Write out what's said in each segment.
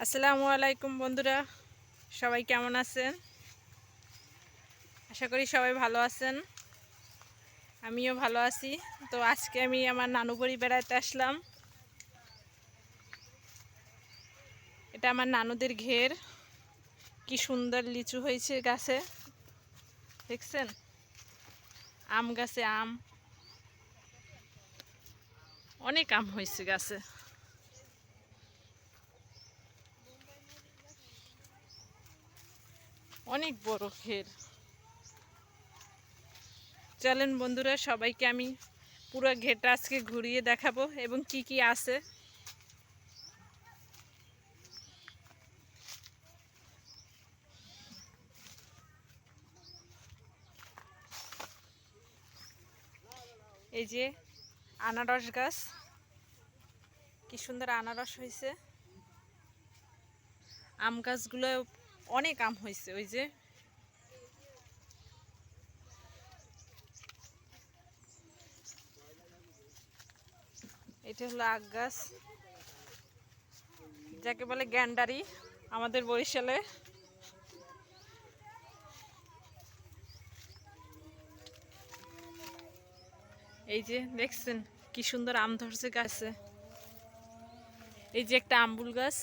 আসসালামু আলাইকুম বন্ধুরা, সবাই কেমন আছেন? আশা করি সবাই ভালো আছেন। আমিও ভালো আছি। তো আজকে আমি আমার নানু বাড়ি বেড়াতে আসলাম। এটা আমার নানুদের ঘের। কি সুন্দর লিচু হয়েছে গাছে, দেখছেন? আম গাছে আম, অনেক আম হয়েছে গাছে। অনেক বড় ঘের। চলেন বন্ধুরা, সবাইকে আমি পুরো ঘেরটা আজকে ঘুরিয়ে দেখাবো এবং কি কি আছে। এই যে আনারস গাছ, কি সুন্দর আনারস হয়েছে। আম গাছগুলো অনেক আম হয়েছে। ওই যে এটা হলো আখ গাছ, যাকে বলে গ্যান্ডারি আমাদের বরিশালে। এই যে দেখছেন কি সুন্দর আম ধরছে গাছে। এই যে একটা আম্বুল গাছ,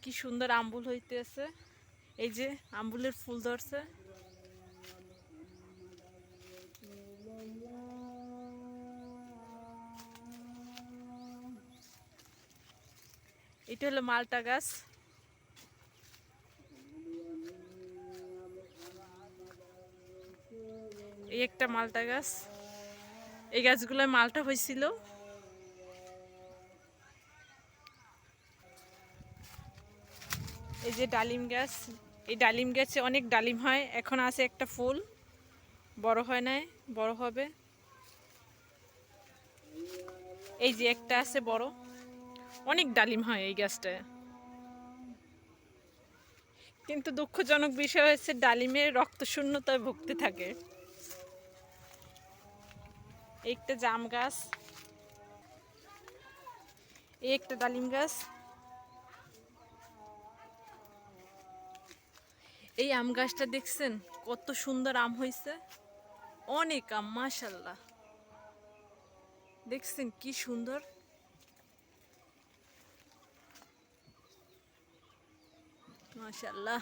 কি সুন্দর আম্বুল হইতেছে। এই যে আম্বুলের ফুল ধরছে। এটা হলো মালটা গাছ। এই একটা মালটা গাছ, এই গাছগুলোয় মালটা হয়েছিল। এই যে ডালিম গাছ, এই ডালিম গাছে অনেক ডালিম হয়। এখন আছে একটা ফুল, বড় হয় নাই, বড় হবে। এই যে একটা আছে বড়, অনেক ডালিম হয় এই গাছটায়। কিন্তু দুঃখজনক বিষয় হচ্ছে ডালিমের রক্ত শূন্যতায় ভুগতে থাকে। একটা জাম গাছ, এই একটা ডালিম গাছ। এই আম গাছটা দেখছেন কত সুন্দর আম হয়েছে, অনেক আম, মাশাল্লাহ। দেখছেন কি সুন্দর, মাশাল্লাহ।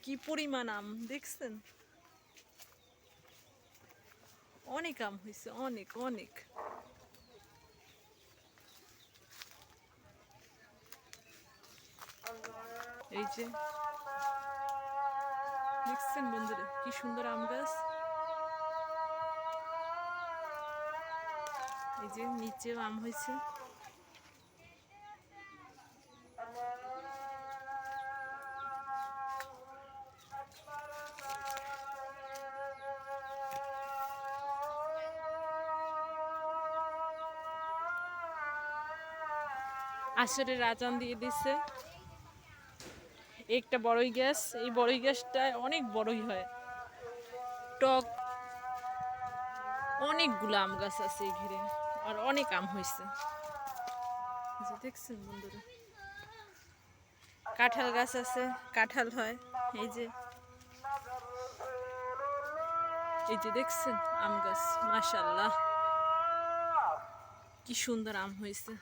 কি পরিমাণ আম দেখছেন, অনেক আম হয়েছে, অনেক অনেক। এই যে দেখছেন বন্ধুরা কি সুন্দর আম গাছ। এই যে নিচেও আম হয়েছে। আসরের আজান দিয়ে দিচ্ছে। একটা বড়ই গাছ, এই বড়ই গাছটা অনেক বড়ই হয়, টক। অনেকগুলো আম গাছ আছে এই ঘিরে, আর অনেক আম হয়েছে। দেখছেন বন্ধুরা, কাঁঠাল গাছ আছে, কাঁঠাল হয়। এই যে, এই যে দেখছেন আম গাছ, মাশাল্লাহ কি সুন্দর আম হয়েছে।